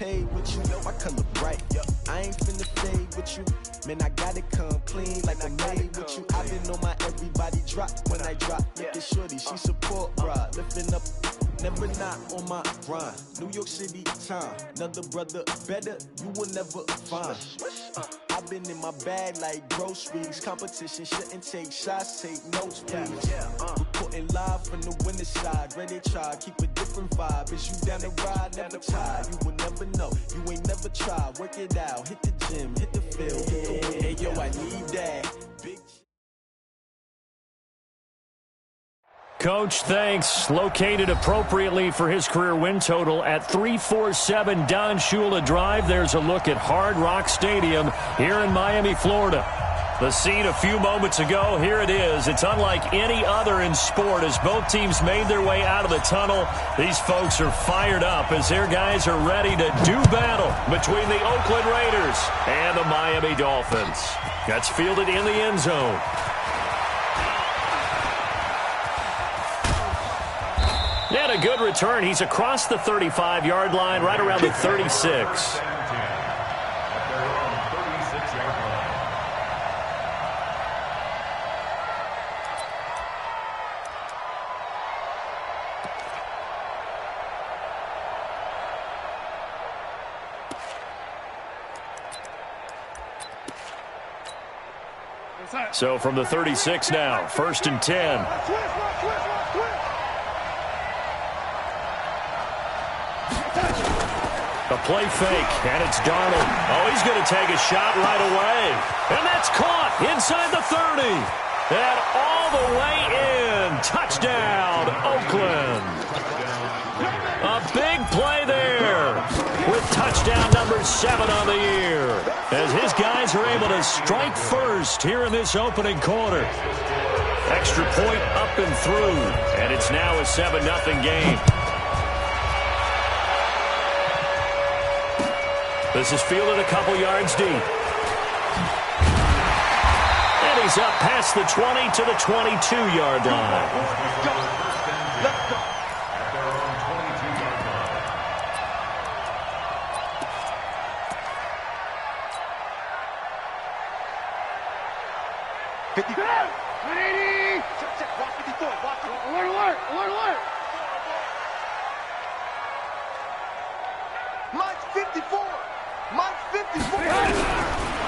paid with you, I color bright. I ain't finna fade with you. Man, I gotta come clean like I made with you. I been on my everybody drop when I drop. Look at shorty, she support rod. Lifting up, never not on my grind. New York City time, another brother better, you will never find. I've been in my bag like groceries. Competition shouldn't take shots, take notes, please. Reporting live from the winter side. Ready to try, keep a different vibe. Is you down the ride, never tired. You will never know, you ain't never tried. Work it out, hit the gym, hit the field. Hey yo, I need that. Big Coach, thanks. Located appropriately for his career win total at 347 Don Shula Drive. There's a look at Hard Rock Stadium here in Miami, Florida. The scene a few moments ago, here it is. It's unlike any other in sport as both teams made their way out of the tunnel. These folks are fired up as their guys are ready to do battle between the Oakland Raiders and the Miami Dolphins. That's fielded in the end zone. And a good return. He's across the 35-yard line, right around the 36. So from the 36 now, 1st and 10. A play fake, and it's Darnold. Oh, he's going to take a shot right away. And that's caught inside the 30. And all the way in. Touchdown, Oakland. A big play there with touchdown number 7 on the year. As his guys are able to strike first here in this opening quarter. Extra point up and through. And it's now a 7-0 game. This is fielded a couple yards deep. And he's up past the 20 to the 22-yard line. Let's go.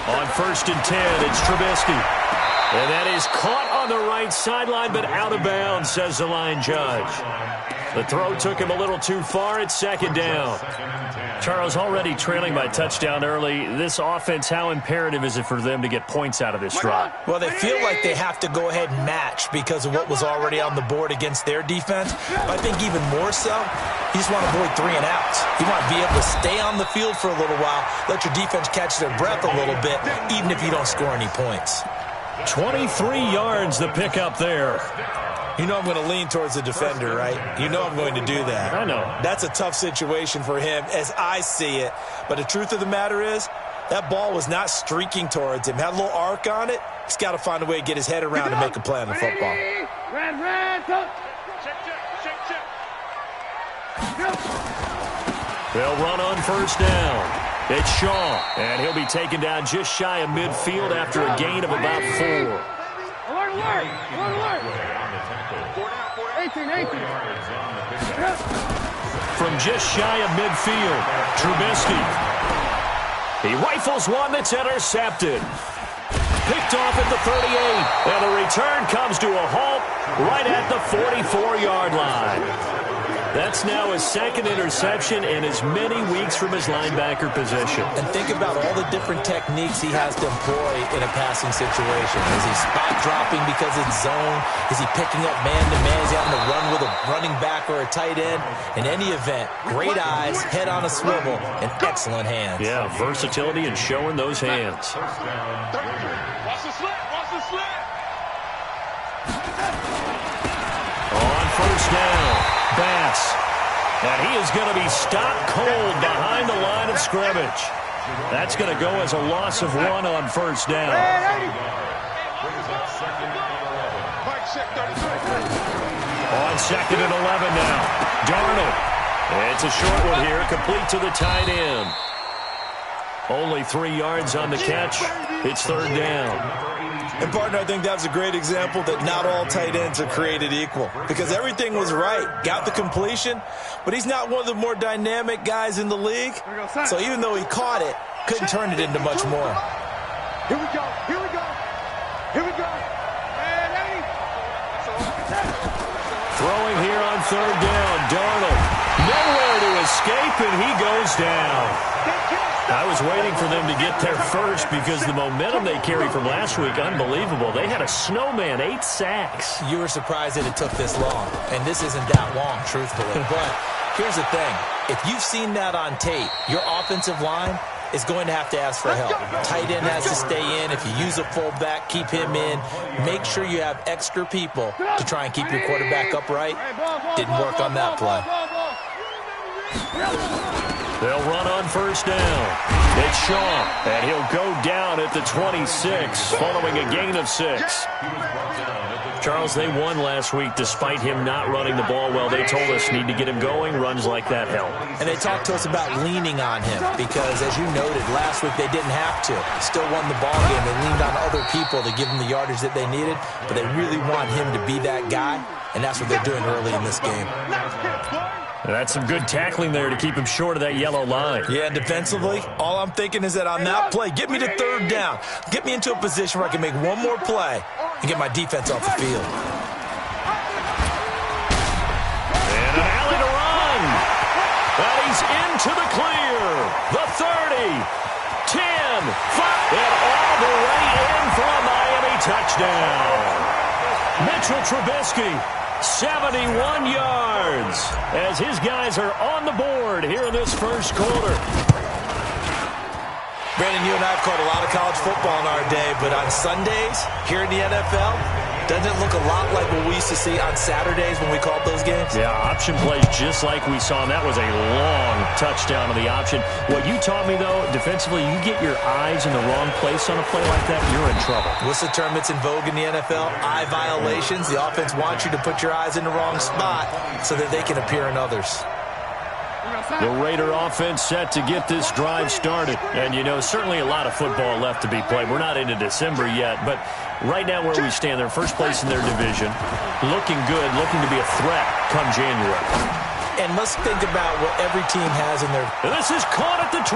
On 1st and 10, it's Trubisky. And that is caught on the right sideline, but out of bounds, says the line judge. The throw took him a little too far. It's 2nd down. Charles, already trailing by touchdown early. This offense, how imperative is it for them to get points out of this drive? Well, they feel like they have to go ahead and match because of what was already on the board against their defense. But I think even more so, you just want to avoid 3 and outs. You want to be able to stay on the field for a little while, let your defense catch their breath a little bit, even if you don't score any points. 23 yards the pickup there. You know I'm going to lean towards the defender, right? You know I'm going to do that. I know. That's a tough situation for him as I see it. But the truth of the matter is, that ball was not streaking towards him. Had a little arc on it. He's got to find a way to get his head around and make a play on the football. They'll run on 1st down. It's Shaw, and he'll be taken down just shy of midfield after a gain of about 4. From just shy of midfield, Trubisky. He rifles one that's intercepted. Picked off at the 38, and the return comes to a halt right at the 44-yard line. That's now his 2nd interception in as many weeks from his linebacker position. And think about all the different techniques he has to employ in a passing situation. Is he spot dropping because it's zone? Is he picking up man-to-man? Is he having to run with a running back or a tight end? In any event, great eyes, head on a swivel, and excellent hands. Yeah, versatility and showing those hands. Watch the slant, watch the slant. On 1st down. Bass. And he is going to be stopped cold behind the line of scrimmage. That's going to go as a loss of 1 on 1st down. On 2nd and 11 now. Darnold And it's a short one here, complete to the tight end. Only 3 yards on the catch. It's third down. And, partner, I think that's a great example that not all tight ends are created equal, because everything was right. Got the completion, but he's not one of the more dynamic guys in the league. So even though he caught it, couldn't turn it into much more. Here we go. Here we go. Here we go. Throwing here on third down. Darnold nowhere to escape, and he goes down. I was waiting for them to get there first because the momentum they carry from last week, unbelievable. They had a snowman, 8 sacks. You were surprised that it took this long, and this isn't that long, truthfully. But here's the thing. If you've seen that on tape, your offensive line is going to have to ask for help. Tight end has to stay in. If you use a fullback, keep him in. Make sure you have extra people to try and keep your quarterback upright. Didn't work on that play. They'll run on first down. It's Shaw, and he'll go down at the 26 following a gain of 6. Charles, they won last week despite him not running the ball well. They told us need to get him going. Runs like that help. And they talked to us about leaning on him because, as you noted, last week they didn't have to. Still won the ball game. They leaned on other people to give them the yardage that they needed, but they really want him to be that guy, and that's what they're doing early in this game. That's some good tackling there to keep him short of that yellow line. Yeah, and defensively, all I'm thinking is that on that play, get me to third down. Get me into a position where I can make one more play and get my defense off the field. And an alley to run. And he's into the clear. The 30, 10, 5, and all the way in for a Miami touchdown. Mitchell Trubisky, 71 yards as his guys are on the board here in this first quarter. Brandon, you and I have caught a lot of college football in our day, but on Sundays here in the NFL, doesn't it look a lot like what we used to see on Saturdays when we called those games? Yeah, option plays just like we saw, and that was a long touchdown on the option. What you taught me, though, defensively, you get your eyes in the wrong place on a play like that, you're in trouble. What's the term that's in vogue in the NFL? Eye violations. The offense wants you to put your eyes in the wrong spot so that they can appear in others. The Raider offense set to get this drive started. And, you know, certainly a lot of football left to be played. We're not into December yet, but right now where we stand, they're first place in their division. Looking good, looking to be a threat come January. And let's think about what every team has in their... This is caught at the 20.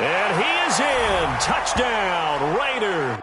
And he is in. Touchdown, Raider.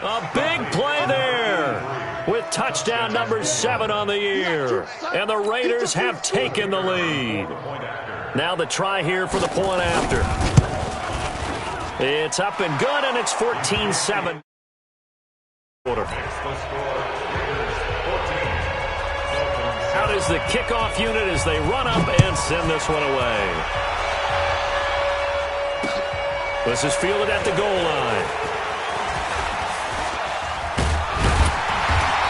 A big play there with touchdown number 7 on the year. And the Raiders have taken the lead. Now the try here for the point after. It's up and good, and it's 14-7. Out is the kickoff unit as they run up and send this one away. This is fielded at the goal line.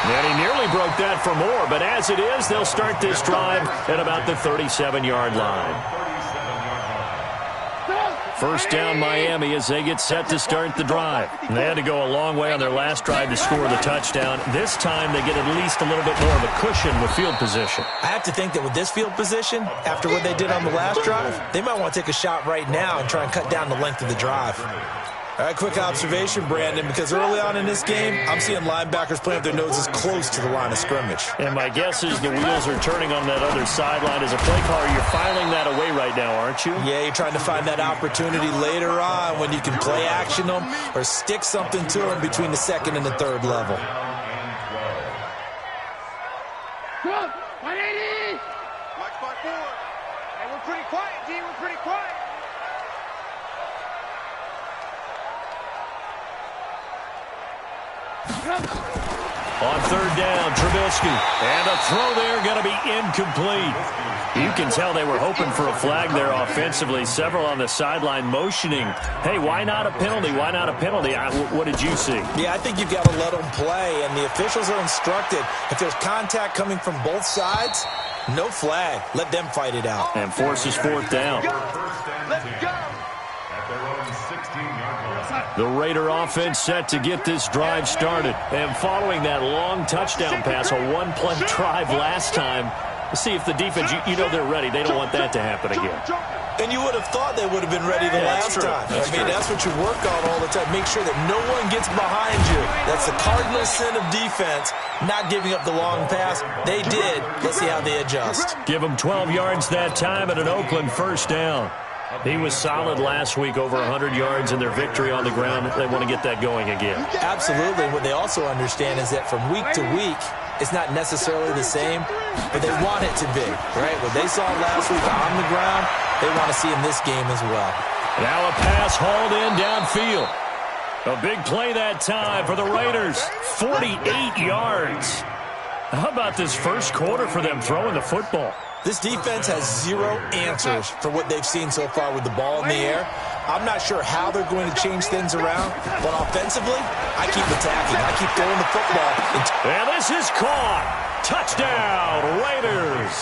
And he nearly broke that for more, but as it is, they'll start this drive at about the 37-yard line. First down Miami as they get set to start the drive. And they had to go a long way on their last drive to score the touchdown. This time they get at least a little bit more of a cushion with field position. I have to think that with this field position, after what they did on the last drive, they might want to take a shot right now and try and cut down the length of the drive. All right, quick observation, Brandon, because early on in this game, I'm seeing linebackers playing with their noses close to the line of scrimmage. And my guess is the wheels are turning on that other sideline. As a play caller, you're filing that away right now, aren't you? Yeah, you're trying to find that opportunity later on when you can play action them or stick something to them between the second and the third level. Go! 180! Watch my board. Hey, we're pretty quiet, D. We're pretty quiet. On third down, Trubisky. And a throw there going to be incomplete. You can tell they were hoping for a flag there offensively. Several on the sideline motioning, hey, why not a penalty? Why not a penalty? What did you see? Yeah, I think you've got to let them play, and the officials are instructed. If there's contact coming from both sides, no flag. Let them fight it out. And forces fourth down. Let's go. The Raider offense set to get this drive started. And following that long touchdown pass, a one-play drive last time, see if the defense, you know they're ready. They don't want that to happen again. And you would have thought they would have been ready the last time. That's what you work on all the time. Make sure that no one gets behind you. That's the cardinal sin of defense, not giving up the long pass. They did. Let's see how they adjust. Give them 12 yards that time at an Oakland first down. He was solid last week, over 100 yards in their victory on the ground. They want to get that going again. Absolutely. What they also understand is that from week to week, it's not necessarily the same, but they want it to be, right? What they saw last week on the ground, they want to see in this game as well. Now a pass hauled in downfield. A big play that time for the Raiders. 48 yards. How about this first quarter for them throwing the football? This defense has zero answers for what they've seen so far with the ball in the air. I'm not sure how they're going to change things around, but offensively, I keep attacking. I keep throwing the football. And this is caught. Touchdown, Raiders.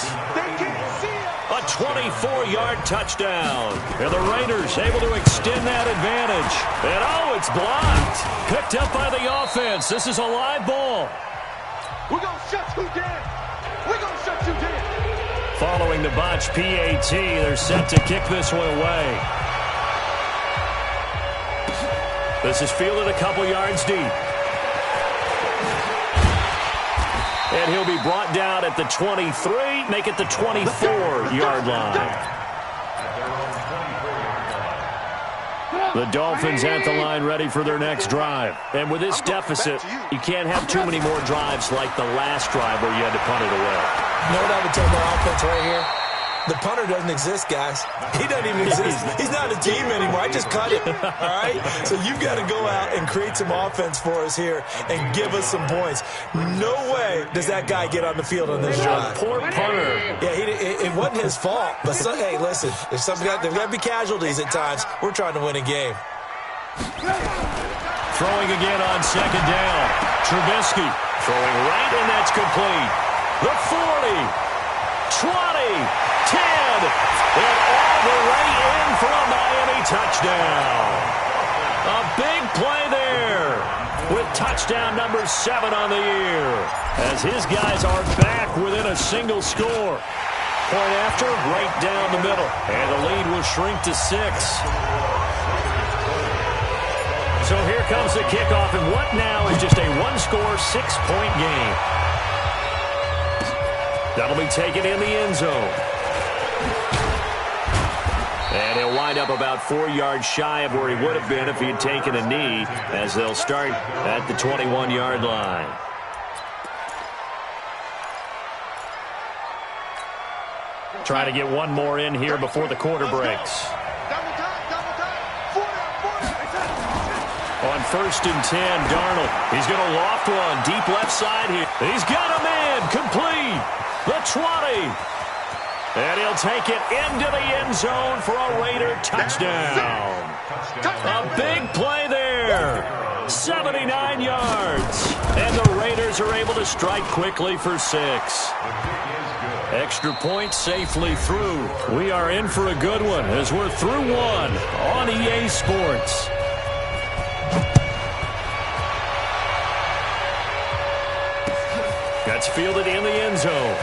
A 24-yard touchdown. And the Raiders able to extend that advantage. And it's blocked. Picked up by the offense. This is a live ball. We're going to shut you down. We're going to shut you down. Following the botch PAT, they're set to kick this one away. This is fielded a couple yards deep. And he'll be brought down at the 23, make it the 24-yard line. The Dolphins at the line ready for their next drive. And with this deficit, you can't have too many more drives like the last drive where you had to punt it away. You know what I would tell my offense right here? The punter doesn't exist, guys. He doesn't even exist. He's not a team anymore. I just cut him, all right? So you've got to go out and create some offense for us here and give us some points. No way does that guy get on the field on this drive. Poor punter. Yeah, it wasn't his fault. But, hey, listen, there's got to be casualties at times. We're trying to win a game. Throwing again on second down. Trubisky throwing right, and that's complete. The 40, 20, 10, and all the way in for a Miami touchdown. A big play there with touchdown number 7 on the year as his guys are back within a single score. Point after, right down the middle, and the lead will shrink to 6. So here comes the kickoff, and what now is just a one-score, 6-point game. That'll be taken in the end zone. And he'll wind up about 4 yards shy of where he would have been if he had taken a knee, as they'll start at the 21-yard line. Try to get one more in here before the quarter breaks. On 1st and 10, Darnold. He's going to loft one deep left side here. He's got him in. Complete. The 20. And he'll take it into the end zone for a Raider touchdown. A big play there. 79 yards. And the Raiders are able to strike quickly for 6. Extra point safely through. We are in for a good one as we're through one on EA Sports. That's fielded in the end zone.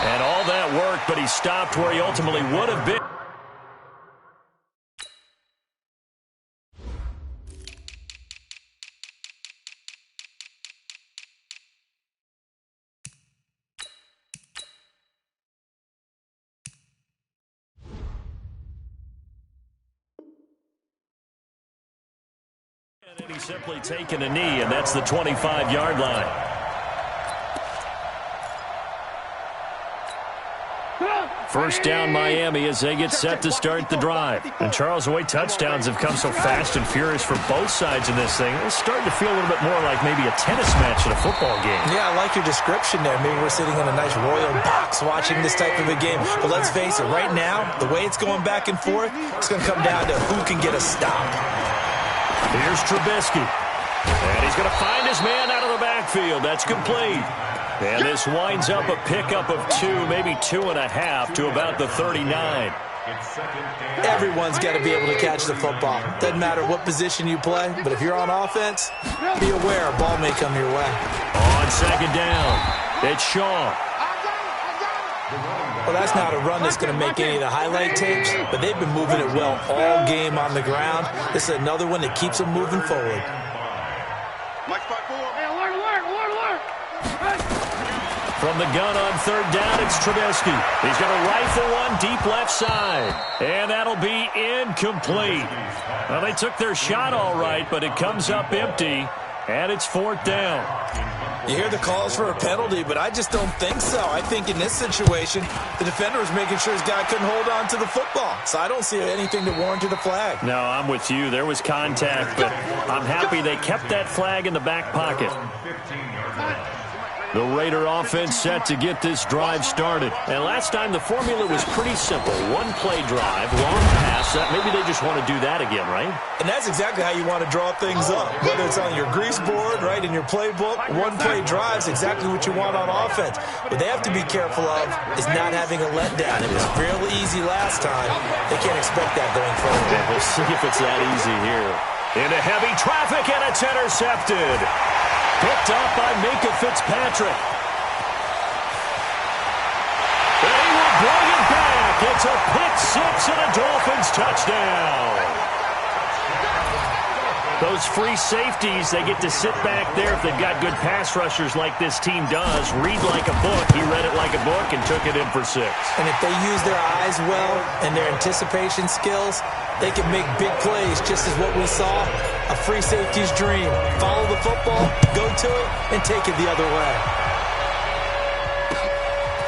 And all that worked, but he stopped where he ultimately would have been. And he's simply taken a knee, and that's the 25-yard line. First down Miami as they get set to start the drive. And Charles, the way touchdowns have come so fast and furious for both sides in this thing, it's starting to feel a little bit more like maybe a tennis match at a football game. Yeah, I like your description there. Maybe we're sitting in a nice royal box watching this type of a game. But let's face it, right now, the way it's going back and forth, it's going to come down to who can get a stop. Here's Trubisky. And he's going to find his man out of the backfield. That's complete. And this winds up a pickup of 2, maybe 2.5 to about the 39. Everyone's got to be able to catch the football. Doesn't matter what position you play, but if you're on offense, be aware a ball may come your way. On second down, it's Shaw. Well, that's not a run that's going to make any of the highlight tapes, but they've been moving it well all game on the ground. This is another one that keeps them moving forward. From the gun on third down, it's Trubisky. He's going to rifle one deep left side. And that'll be incomplete. Well, they took their shot all right, but it comes up empty. And it's fourth down. You hear the calls for a penalty, but I just don't think so. I think in this situation, the defender was making sure his guy couldn't hold on to the football. So I don't see anything that warranted a flag. No, I'm with you. There was contact, but I'm happy they kept that flag in the back pocket. The Raider offense set to get this drive started. And last time the formula was pretty simple. One-play drive, long pass. Maybe they just want to do that again, right? And that's exactly how you want to draw things up. Whether it's on your grease board, right, in your playbook, one-play drive is exactly what you want on offense. What they have to be careful of is not having a letdown. It was fairly easy last time. They can't expect that going forward. Yeah, we'll see if it's that easy here. Into heavy traffic, and it's intercepted. Picked up by Minka Fitzpatrick. And he will bring it back. It's a pick six and a Dolphins touchdown. Those free safeties, they get to sit back there if they've got good pass rushers like this team does. Read like a book. He read it like a book and took it in for 6. And if they use their eyes well and their anticipation skills, they can make big plays, just as what we saw. A free safety's dream. Follow the football, go to it, and take it the other way.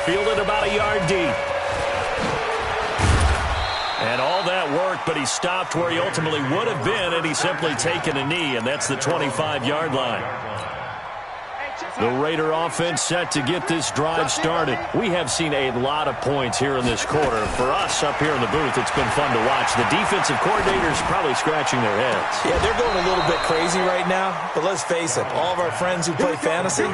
Fielded about a yard deep. And all that work, but he stopped where he ultimately would have been, and he's simply taken a knee, and that's the 25-yard line. The Raider offense set to get this drive started. We have seen a lot of points here in this quarter. For us up here in the booth, it's been fun to watch. The defensive coordinators probably scratching their heads. Yeah, they're going a little bit crazy right now, but let's face it, all of our friends who play fantasy,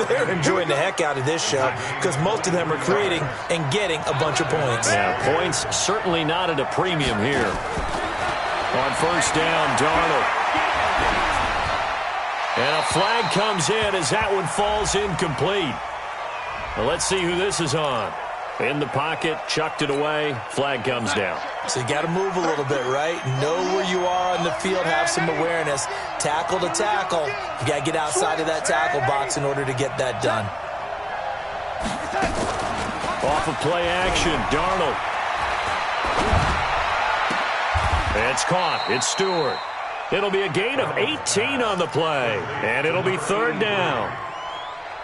they're enjoying the heck out of this show because most of them are creating and getting a bunch of points. Yeah, points certainly not at a premium here. On first down, Darnold. And a flag comes in as that one falls incomplete. Well, let's see who this is on. In the pocket, chucked it away, flag comes down. So you got to move a little bit, right? Know where you are on the field, have some awareness. Tackle to tackle. You got to get outside of that tackle box in order to get that done. Off of play action, Darnold. It's caught. It's Stewart. It'll be a gain of 18 on the play, and it'll be third down.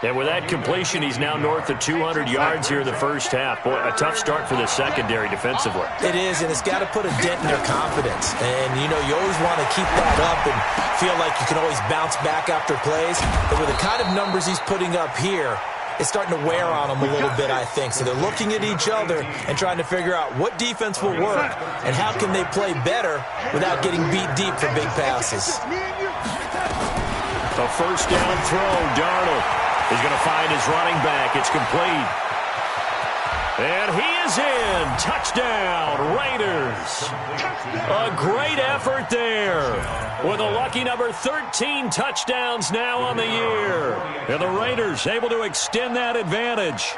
And with that completion, he's now north of 200 yards here in the first half. Boy, a tough start for the secondary defensively. It is, and it's got to put a dent in their confidence. And, you know, you always want to keep that up and feel like you can always bounce back after plays. But with the kind of numbers he's putting up here, it's starting to wear on them a little bit, I think. So they're looking at each other and trying to figure out what defense will work and how can they play better without getting beat deep for big passes. A first down throw, Darnold. He's going to find his running back. It's complete. And he is in. Touchdown, Raiders. A great effort there. With a lucky number 13 touchdowns now on the year. And the Raiders able to extend that advantage.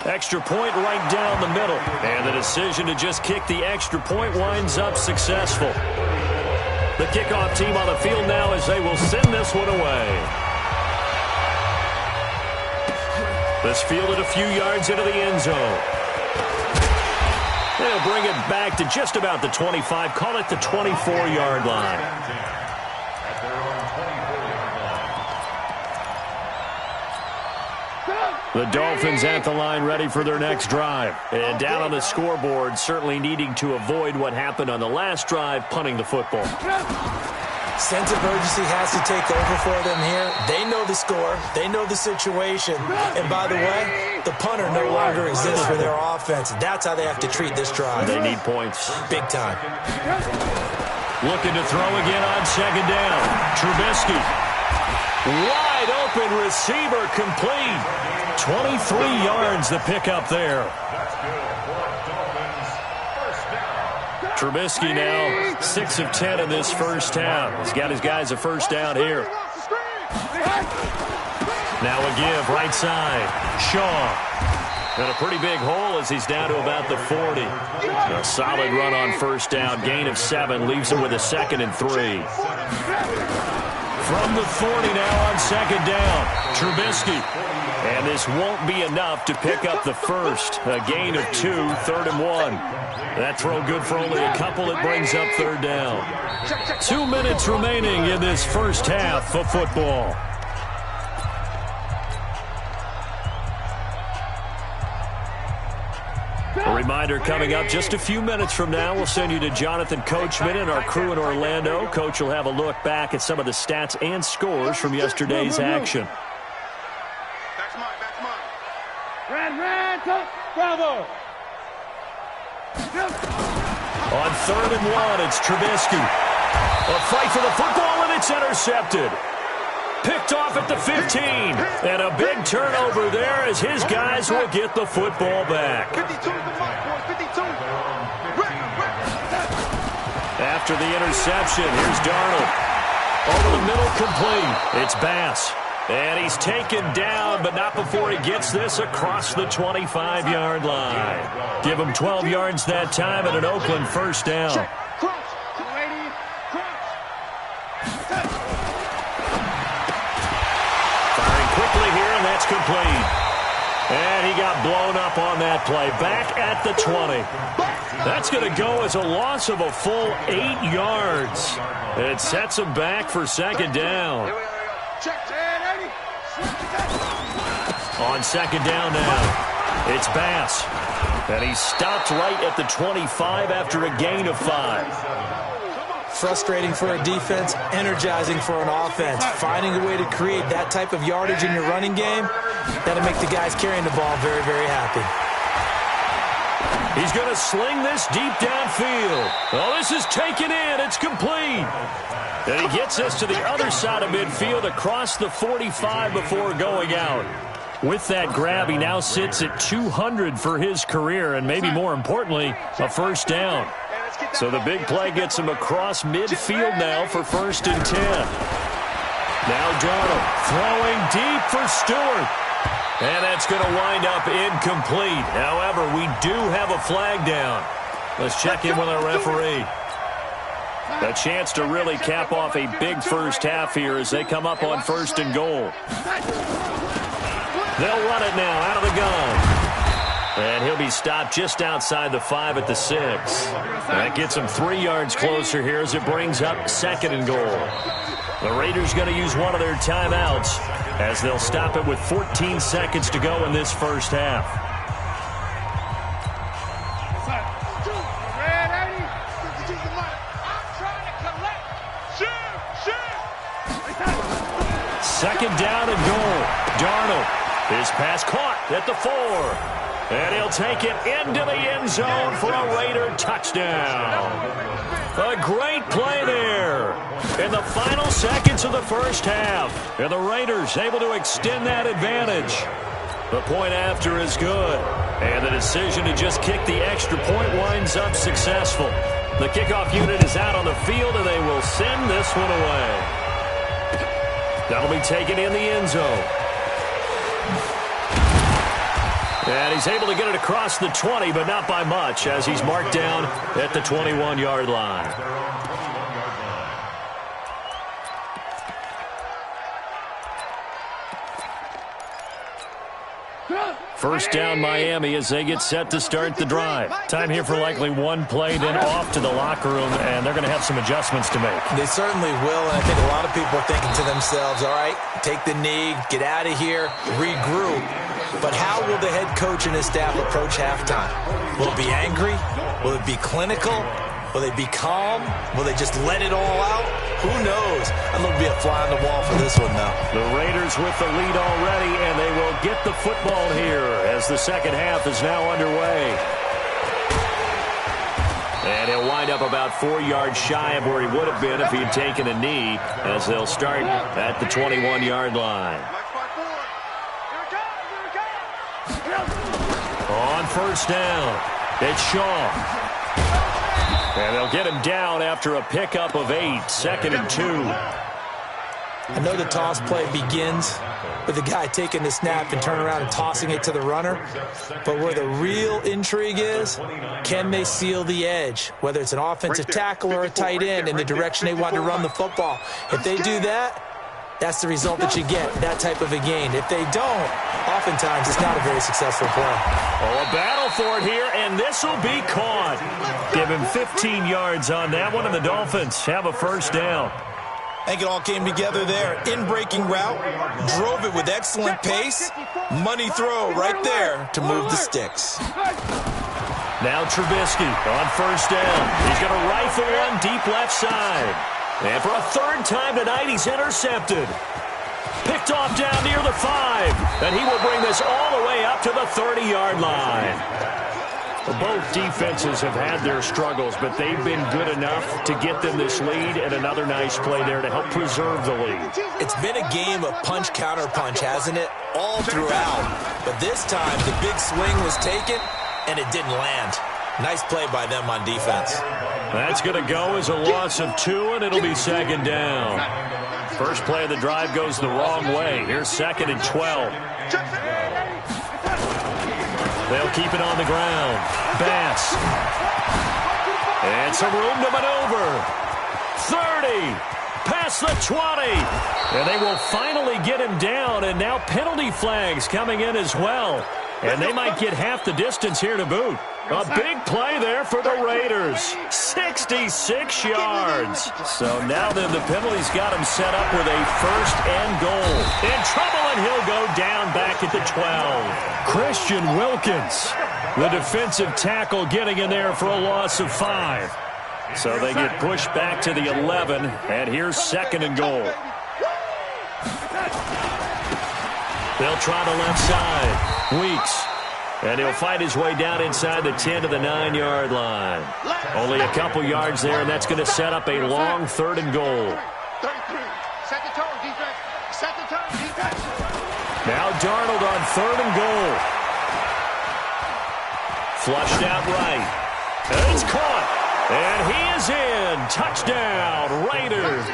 Extra point right down the middle. And the decision to just kick the extra point winds up successful. The kickoff team on the field now as they will send this one away. This fielded a few yards into the end zone. They'll bring it back to just about the 25. Call it the 24-yard line. The Dolphins at the line ready for their next drive. And down on the scoreboard, certainly needing to avoid what happened on the last drive, punting the football. Sense of urgency has to take over for them here. They know the score. They know the situation. And by the way, the punter no longer exists for their offense. That's how they have to treat this drive. They need points. Big time. Looking to throw again on second down. Trubisky. Wide open receiver complete. 23 yards the pickup there. Trubisky now 6 of 10 in this first half. He's got his guys a first down here. Now a give right side. Shaw. And a pretty big hole as he's down to about the 40. A solid run on first down. Gain of 7 leaves him with a 2nd and 3. From the 40 now on second down. Trubisky. And this won't be enough to pick up the first. A gain of 2, 3rd and 1. That throw good for only a couple. It brings up third down. 2 minutes remaining in this first half of football. A reminder coming up just a few minutes from now. We'll send you to Jonathan Coachman and our crew in Orlando. Coach will have a look back at some of the stats and scores from yesterday's action. Bravo! On 3rd and 1, it's Trubisky. A fight for the football, and it's intercepted. Picked off at the 15. And a big turnover there as his guys will get the football back. 52 is the mark, boys. 52. After the interception, here's Darnold. Over the middle, complete. It's Bass. And he's taken down, but not before he gets this across the 25-yard line. Give him 12 yards that time and an Oakland first down. Firing quickly here, and that's complete. And he got blown up on that play. Back at the 20. That's going to go as a loss of a full 8 yards. It sets him back for second down. On second down now, it's Bass. And he stopped right at the 25 after a gain of 5. Frustrating for a defense, energizing for an offense. Finding a way to create that type of yardage in your running game, that'll make the guys carrying the ball very, very happy. He's going to sling this deep downfield. Oh, this is taken in. It's complete. And he gets us to the other side of midfield across the 45 before going out. With that grab, he now sits at 200 for his career, and maybe more importantly, a first down. So the big play gets him across midfield now for 1st and 10. Now Darnold throwing deep for Stewart. And that's going to wind up incomplete. However, we do have a flag down. Let's check in with our referee. A chance to really cap off a big first half here as they come up on 1st and goal. They'll run it now out of the gun. And he'll be stopped just outside the 5 at the 6. That gets him 3 yards closer here as it brings up 2nd and goal. The Raiders going to use one of their timeouts as they'll stop it with 14 seconds to go in this first half. Second down and goal. Darnold. His pass caught at the 4. And he'll take it into the end zone for a Raider touchdown. A great play there in the final seconds of the first half. And the Raiders able to extend that advantage. The point after is good. And the decision to just kick the extra point winds up successful. The kickoff unit is out on the field, and they will send this one away. That'll be taken in the end zone. And he's able to get it across the 20, but not by much, as he's marked down at the 21-yard line. First down Miami as they get set to start the drive. Time here for likely one play, then off to the locker room, and they're going to have some adjustments to make. They certainly will, and I think a lot of people are thinking to themselves, all right, take the knee, get out of here, regroup. But how will the head coach and his staff approach halftime? Will it be angry? Will it be clinical? Will they be calm? Will they just let it all out? Who knows? I'd love to be a fly on the wall for this one, though. The Raiders with the lead already, and they will get the football here as the second half is now underway. And he'll wind up about 4 yards shy of where he would have been if he had taken a knee, as they'll start at the 21-yard line. On first down, it's Shaw. And they'll get him down after a pickup of 8, 2nd and 2. I know the toss play begins with the guy taking the snap and turning around and tossing it to the runner. But where the real intrigue is, can they seal the edge? Whether it's an offensive tackle or a tight end in the direction they want to run the football. If they do that, that's the result that you get, that type of a gain. If they don't, oftentimes it's not a very successful play. Oh, a battle for it here, and this will be caught. Give him 15 yards on that one, and the Dolphins have a first down. I think it all came together there. In-breaking route, drove it with excellent pace. Money throw right there to move the sticks. Now Trubisky on first down. He's going to rifle one deep left side. And for a third time tonight, he's intercepted. Picked off down near the 5. And he will bring this all the way up to the 30-yard line. Well, both defenses have had their struggles, but they've been good enough to get them this lead, and another nice play there to help preserve the lead. It's been a game of punch-counter-punch, hasn't it? All throughout. But this time, the big swing was taken, and it didn't land. Nice play by them on defense. That's going to go as a loss of 2, and it'll be second down. First play of the drive goes the wrong way. Here's 2nd and 12. They'll keep it on the ground. Bass. And some room to maneuver. 30. Past the 20. And they will finally get him down, and now penalty flags coming in as well. And they might get half the distance here to boot. A big play there for the Raiders. 66 yards. So now then the penalty's got him set up with a first and goal. In trouble, and he'll go down back at the 12. Christian Wilkins, the defensive tackle, getting in there for a loss of 5. So they get pushed back to the 11, and here's 2nd and goal. They'll try the left side. Weeks. And he'll fight his way down inside the 10 to the 9-yard line. Only a couple yards there, and that's going to set up a long 3rd and goal. Set the tone, defense. Set the tone, defense. Now Darnold on 3rd and goal. Flushed out right. And it's caught. And he is in. Touchdown, Raiders.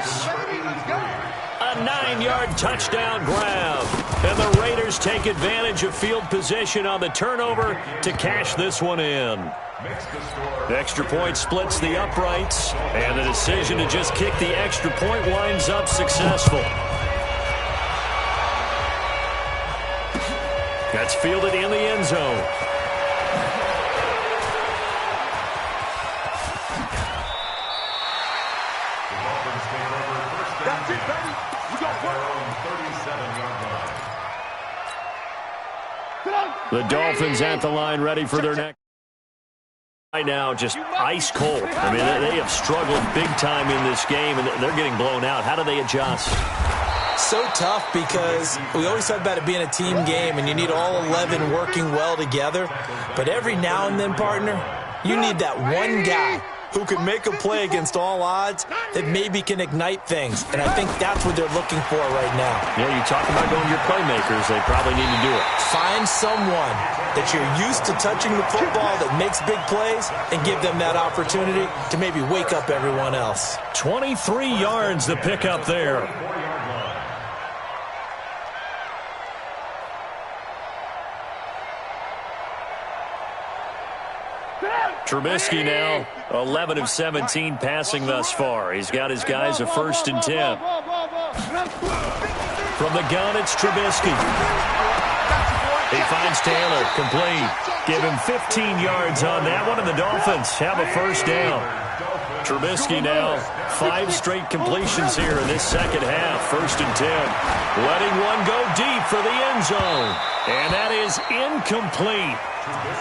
A 9-yard touchdown grab. And the Raiders take advantage of field position on the turnover to cash this one in. The extra point splits the uprights, and the decision to just kick the extra point winds up successful. That's fielded in the end zone. That's it, baby. We got one. The Dolphins at the line, ready for their next. Right now, just ice cold. I mean, they have struggled big time in this game, and they're getting blown out. How do they adjust? So tough because we always talk about it being a team game, and you need all 11 working well together. But every now and then, partner, you need that one guy who can make a play against all odds that maybe can ignite things. And I think that's what they're looking for right now. Yeah, you talk about going to your playmakers. They probably need to do it. Find someone that you're used to touching the football that makes big plays and give them that opportunity to maybe wake up everyone else. 23 yards the pickup there. Trubisky now 11 of 17 passing thus far. He's got his guys a 1st and 10. From the gun, it's Trubisky. He finds Taylor, complete. Give him 15 yards on that one, and the Dolphins have a first down. Trubisky now, 5 straight completions here in this second half. 1st and 10. Letting one go deep for the end zone. And that is incomplete.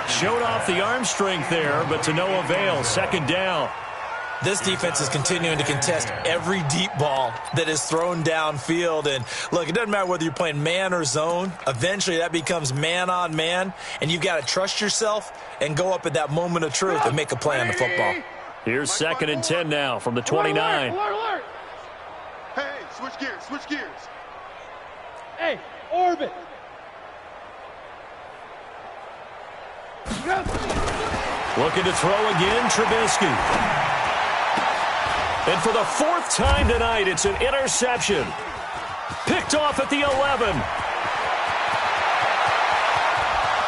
Showed off the arm strength there, but to no avail. 2nd down. This defense is continuing to contest every deep ball that is thrown downfield. And, look, it doesn't matter whether you're playing man or zone. Eventually, that becomes man-on-man, and you've got to trust yourself and go up at that moment of truth and make a play on the football. Here's 2nd and 10 now from the 29. Alert. Hey, switch gears. Hey, orbit. Looking to throw again, Trubisky. And for the 4th time tonight, it's an interception. Picked off at the 11.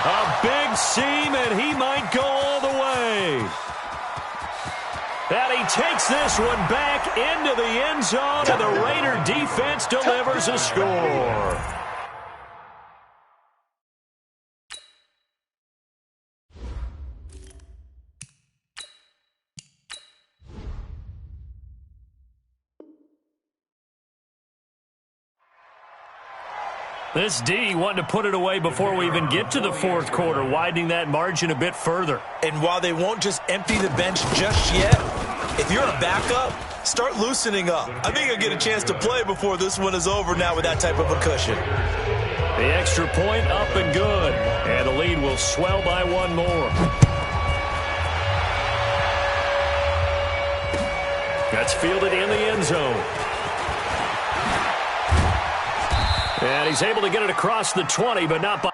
A big seam, and he might go all the way. And he takes this one back into the end zone, and the Raider defense delivers a score. This D wanting to put it away before we even get to the 4th quarter, widening that margin a bit further. And while they won't just empty the bench just yet, if you're a backup, start loosening up. I think you'll get a chance to play before this one is over now with that type of a cushion. The extra point up and good. And the lead will swell by 1 more. That's fielded in the end zone. And he's able to get it across the 20, but not by...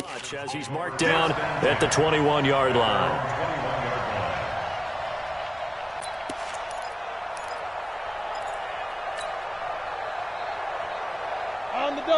much as he's marked down at the 21-yard line.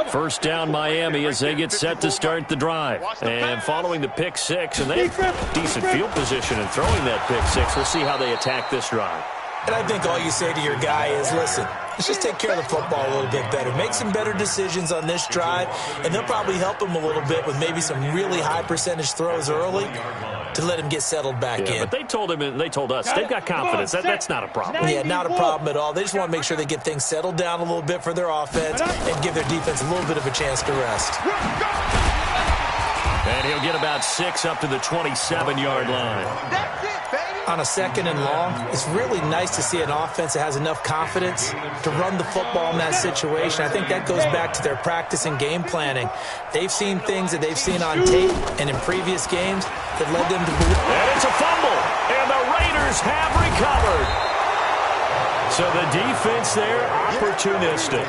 First down Miami as they get set to start the drive. And following the pick 6, and they have decent field position in throwing that pick 6. We'll see how they attack this drive. And I think all you say to your guy is, listen, let's just take care of the football a little bit better. Make some better decisions on this drive, and they'll probably help him a little bit with maybe some really high percentage throws early to let him get settled back in. But they told him and they told us they've got confidence. That's not a problem. Yeah, not a problem at all. They just want to make sure they get things settled down a little bit for their offense and give their defense a little bit of a chance to rest. And he'll get about 6 up to the 27-yard line. That's it, baby. On a 2nd and long, it's really nice to see an offense that has enough confidence to run the football in that situation. I think that goes back to their practice and game planning. They've seen things that they've seen on tape and in previous games that led them to believe. And it's a fumble, and the Raiders have recovered. So the defense there, opportunistic.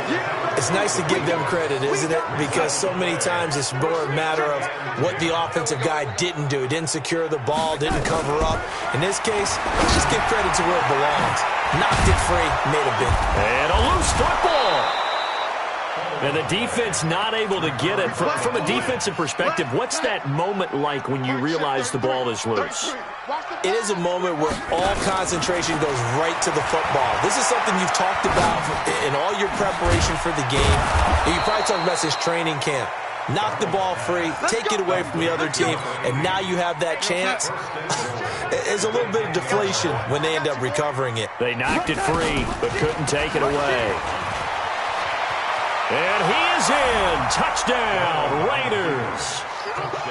It's nice to give them credit, isn't it? Because so many times it's more a matter of what the offensive guy didn't do. Didn't secure the ball, didn't cover up. In this case, let's just give credit to where it belongs. Knocked it free, made a big. And a loose football. And the defense not able to get it. From a defensive perspective, what's that moment like when you realize the ball is loose? It is a moment where all concentration goes right to the football. This is something you've talked about in all your preparation for the game. You probably talked about this training camp. knock the ball free, take it away from the other team, and now you have that chance. There's a little bit of deflation when they end up recovering it. They knocked it free, but couldn't take it away. And he is in. Touchdown, Raiders.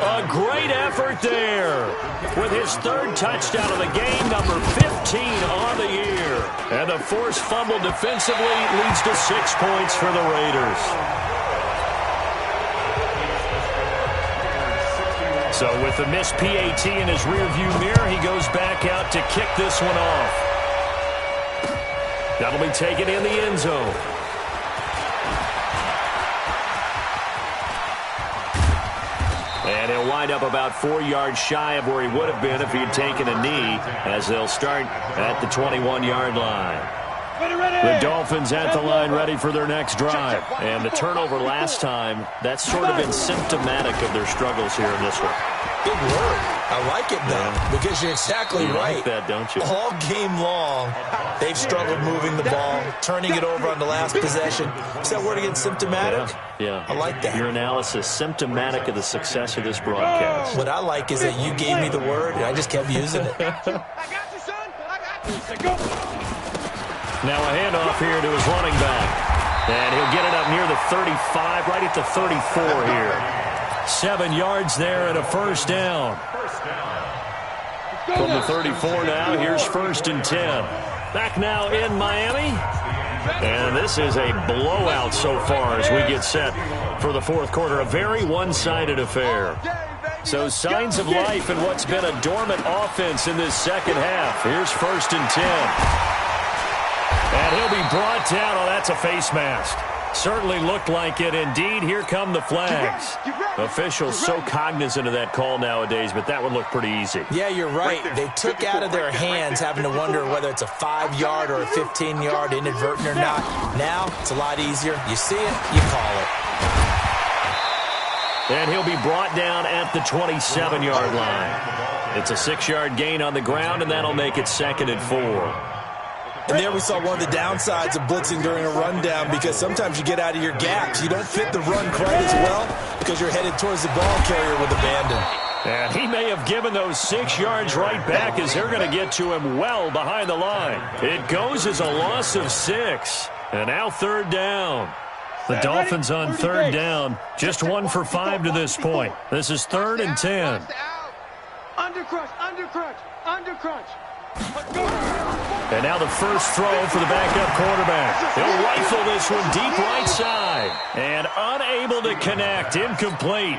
A great effort there with his third touchdown of the game, number 15 on the year. And the forced fumble defensively leads to 6 points for the Raiders. So with the missed PAT in his rearview mirror, he goes back out to kick this one off. That'll be taken in the end zone. And he'll wind up about 4 yards shy of where he would have been if he had taken a knee, as they'll start at the 21-yard line. The Dolphins at the line ready for their next drive. And the turnover last time, that's sort of been symptomatic of their struggles here in this one. Big word. I like it, though, because you're exactly right. You like that, don't you? All game long, they've struggled moving the ball, turning it over on the last possession. Is that word again, symptomatic? Yeah. I like that. Your analysis, symptomatic of the success of this broadcast. What I like is that you gave me the word, and I just kept using it. I got you, son. I got you. Go. Now a handoff here to his running back. And he'll get it up near the 35, right at the 34 here. 7 yards there and a first down. From the 34 now, here's 1st and 10. Back now in Miami. And this is a blowout so far as we get set for the fourth quarter. A very one-sided affair. So signs of life in what's been a dormant offense in this second half. Here's 1st and 10. And he'll be brought down. Oh, that's a face mask. Certainly looked like it. Indeed, here come the flags. Officials so cognizant of that call nowadays, but that would look pretty easy. Yeah, you're right. They took out of their hands having to wonder whether it's a 5-yard or a 15-yard inadvertent or not. Now, it's a lot easier. You see it, you call it. And he'll be brought down at the 27-yard line. It's a 6-yard gain on the ground, and that'll make it 2nd and 4. And there we saw one of the downsides of blitzing during a rundown, because sometimes you get out of your gaps. You don't fit the run quite as well because you're headed towards the ball carrier with abandon. And he may have given those 6 yards right back as they're going to get to him well behind the line. It goes as a loss of 6. And now 3rd down. The Dolphins on 3rd down. Just 1 for 5 to this point. This is 3rd and 10. Undercrunch, undercrunch, undercrunch. And now the first throw for the backup quarterback. He'll rifle this one deep right side. And unable to connect. Incomplete.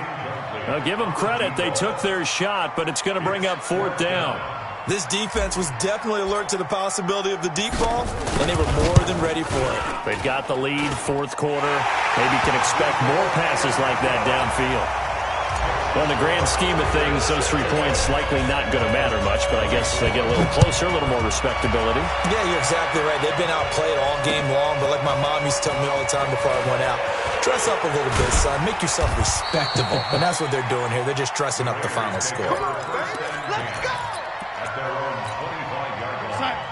Now give them credit. They took their shot, but it's going to bring up 4th down. This defense was definitely alert to the possibility of the deep ball, and they were more than ready for it. They've got the lead, 4th quarter. Maybe can expect more passes like that downfield. Well, in the grand scheme of things, those 3 points likely not going to matter much, but I guess they get a little closer, a little more respectability. Yeah, you're exactly right. They've been outplayed all game long, but like my mom used to tell me all the time before I went out, dress up a little bit, son. Make yourself respectable. And that's what they're doing here. They're just dressing up the final score. Let's go!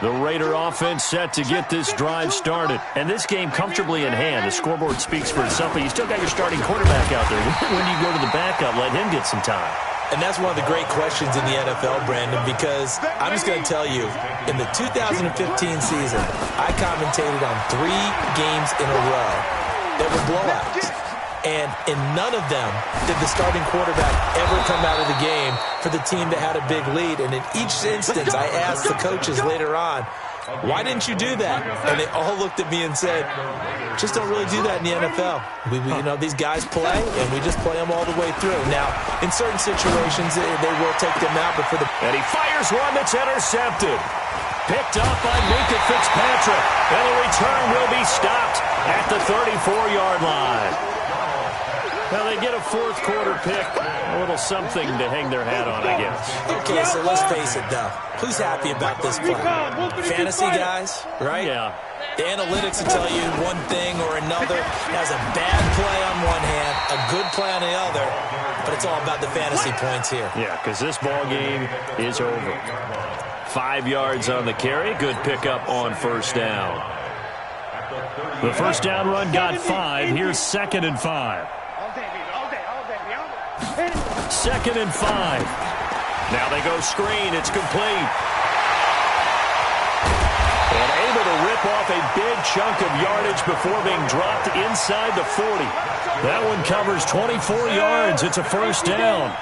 The Raider offense set to get this drive started. And this game comfortably in hand. The scoreboard speaks for itself, but you still got your starting quarterback out there. When do you go to the backup, let him get some time? And that's one of the great questions in the NFL, Brandon, because I'm just going to tell you, in the 2015 season, I commentated on 3 games in a row that were blowouts. And in none of them did the starting quarterback ever come out of the game for the team that had a big lead. And in each instance, I asked the coaches later on, why didn't you do that? And they all looked at me and said, just don't really do that in the NFL. These guys play, and we just play them all the way through. Now, in certain situations, they will take them out. But for the And he fires one that's intercepted. Picked up by Minka Fitzpatrick. And the return will be stopped at the 34-yard line. Well, they get a 4th quarter pick, a little something to hang their hat on, I guess. Okay, so let's face it, though. Who's happy about this play? Fantasy guys, right? Yeah. The analytics will tell you one thing or another. Has a bad play on one hand, a good play on the other, but it's all about the fantasy points here. Yeah, because this ball game is over. 5 yards on the carry. Good pickup on 1st down. The first down run got 5. Here's 2nd and 5. 2nd and 5. Now they go screen. It's complete. And able to rip off a big chunk of yardage before being dropped inside the 40. That one covers 24 yards. It's a first down.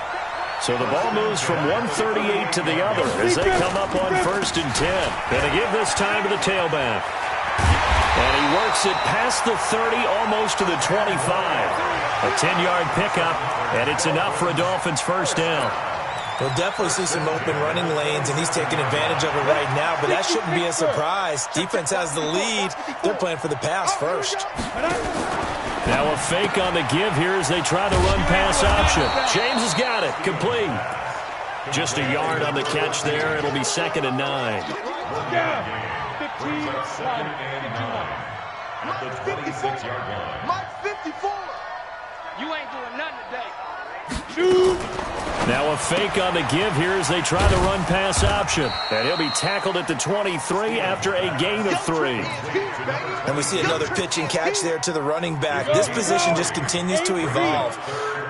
So the ball moves from one 38 to the other as they come up on 1st and 10. Going to give this time to the tailback. And he works it past the 30, almost to the 25. A 10-yard pickup, and it's enough for a Dolphins first down. We'll definitely see some open running lanes, and he's taking advantage of it right now, but that shouldn't be a surprise. Defense has the lead. They're playing for the pass first. Now a fake on the give here as they try the run-pass option. James has got it. Complete. Just a yard on the catch there. It'll be 2nd and 9. 56-yard line. Mike 54. You ain't doing nothing today. Now a fake on the give here as they try the run-pass option. And he'll be tackled at the 23 after a gain of 3. And we see another pitch and catch there to the running back. This position just continues to evolve.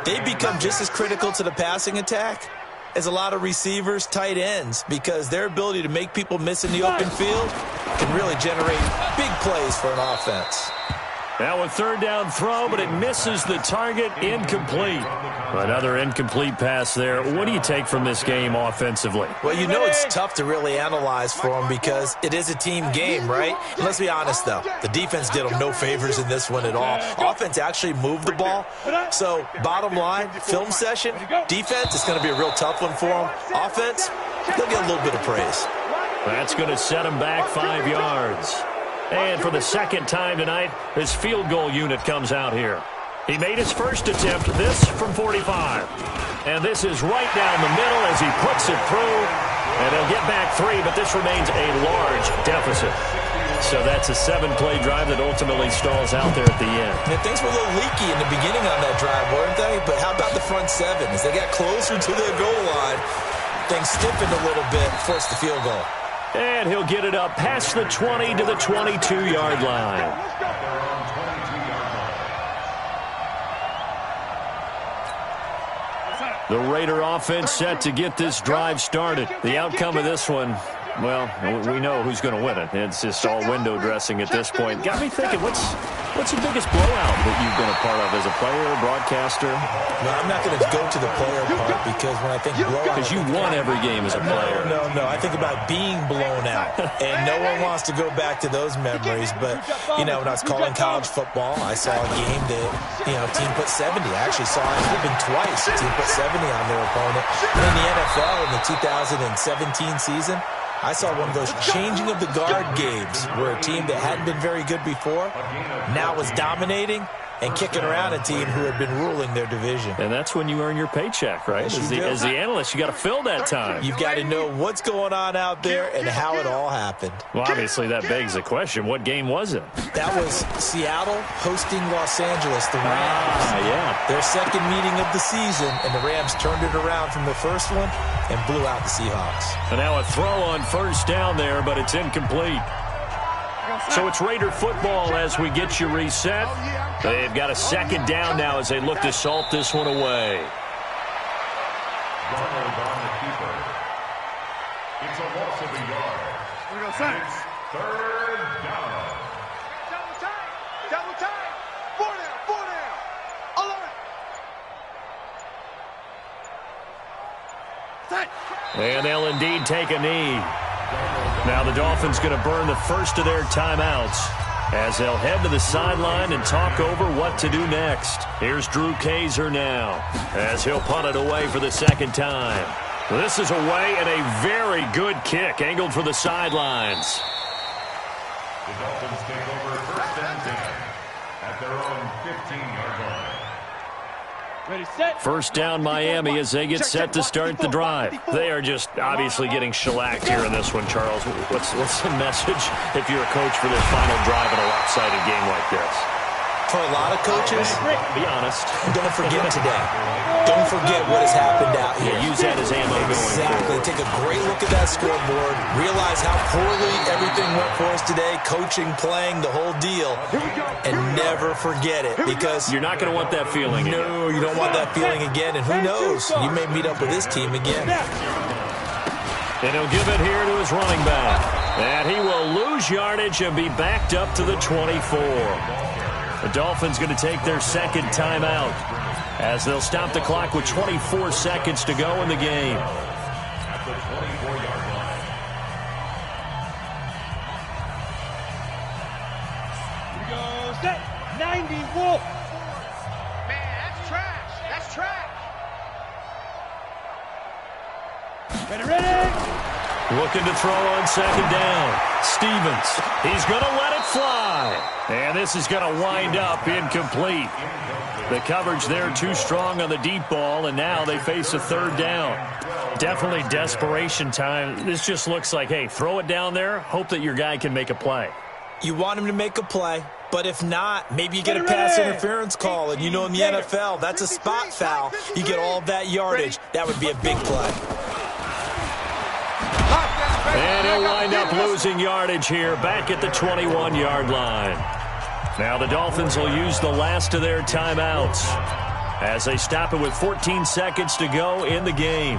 They become just as critical to the passing attack as a lot of receivers, tight ends, because their ability to make people miss in the open field can really generate big plays for an offense. Now a 3rd down throw, but it misses the target. Incomplete. Another incomplete pass there. What do you take from this game offensively? Well, you know it's tough to really analyze for them because it is a team game, right? And let's be honest, though. The defense did them no favors in this one at all. Offense actually moved the ball. So, bottom line, film session, defense, it's going to be a real tough one for them. Offense, they'll get a little bit of praise. That's going to set them back 5 yards. And for the 2nd time tonight, his field goal unit comes out here. He made his first attempt, this from 45. And this is right down the middle as he puts it through. And he'll get back 3, but this remains a large deficit. So that's a 7-play drive that ultimately stalls out there at the end. And things were a little leaky in the beginning on that drive, weren't they? But how about the front 7? As they got closer to their goal line, things stiffened a little bit, forced the field goal. And he'll get it up past the 20 to the 22-yard line. The Raider offense set to get this drive started. The outcome of this one, well, we know who's going to win it. It's just all window dressing at this point. Got me thinking, what's the biggest blowout that you've been a part of as a player, broadcaster? No, I'm not going to go to the player part because when I think blowout... Because you won every game as a player. No. I think about being blown out. And no one wants to go back to those memories. But, you know, when I was calling college football, I saw a game that, you know, a team put 70. I actually saw it even twice. A team put 70 on their opponent. And in the NFL in the 2017 season, I saw one of those changing of the guard games where a team that hadn't been very good before now was dominating and kicking around a team who had been ruling their division. And that's when you earn your paycheck, right? As the analyst, you got to fill that time. You've got to know what's going on out there and how it all happened. Well, obviously, that begs the question, what game was it? That was Seattle hosting Los Angeles, the Rams. Yeah. Their 2nd meeting of the season, and the Rams turned it around from the first one and blew out the Seahawks. And now a throw on 1st down there, but it's incomplete. So it's Raider football as we get you reset. They've got a 2nd down now as they look to salt this one away. It's a loss of a yard. It's 3rd down. Double time. 4 down. Alert. And they'll indeed take a knee. Now the Dolphins going to burn the first of their timeouts as they'll head to the sideline and talk over what to do next. Here's Drew Kaiser now as he'll punt it away for the 2nd time. This is away and a very good kick angled for the sidelines. The Dolphins take over 1st and 10 at their own 15-yard line. Ready, set. First down Miami as they get set to start the drive. They are just obviously getting shellacked here in this one, Charles. What's the message if you're a coach for this final drive in a lopsided game like this? For a lot of coaches, Be honest. don't forget today. Don't forget what has happened out here. Use that as ammo going Exactly. forward. Take a great look at that scoreboard. Realize how poorly everything went for us today. Coaching, playing, the whole deal. And never forget it, because You're not going to want that feeling again. no, you don't want that feeling again. And who knows? You may meet up with this team again. And he'll give it here to his running back. And he will lose yardage and be backed up to the 24. The Dolphins going to take their second timeout as they'll stop the clock with 24 seconds to go in the game. At the 24-yard line. Here we go. Set. 90 Wolf. Man, that's trash. That's trash. Ready. Looking to throw on second down. Stevens. He's going to let it fly. And this is going to wind up incomplete. The coverage there too strong on the deep ball, and now they face a third down. Definitely desperation time. This just looks like, hey, throw it down there, hope that your guy can make a play. You want him to make a play, but if not, maybe you get a pass interference call, and you know in the NFL, that's a spot foul. You get all that yardage. That would be a big play. And he'll wind up losing yardage here back at the 21-yard line. Now the Dolphins will use the last of their timeouts as they stop it with 14 seconds to go in the game.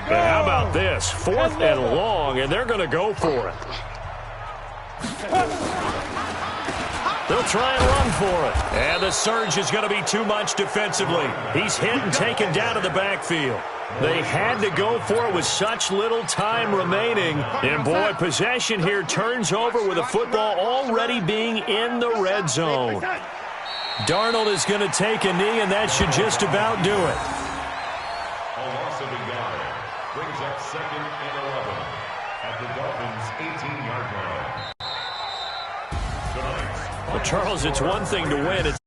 And how about this? 4th and long, and they're going to go for it. They'll try and run for it. And the surge is going to be too much defensively. He's hit and taken down to the backfield. They had to go for it with such little time remaining. And, boy, possession here turns over with the football already being in the red zone. Darnold is going to take a knee, and that should just about do it. A loss of a yard brings up 2nd and 11 at the Dolphins' 18-yard line. Tonight, Well, Charles, it's one thing to win. It's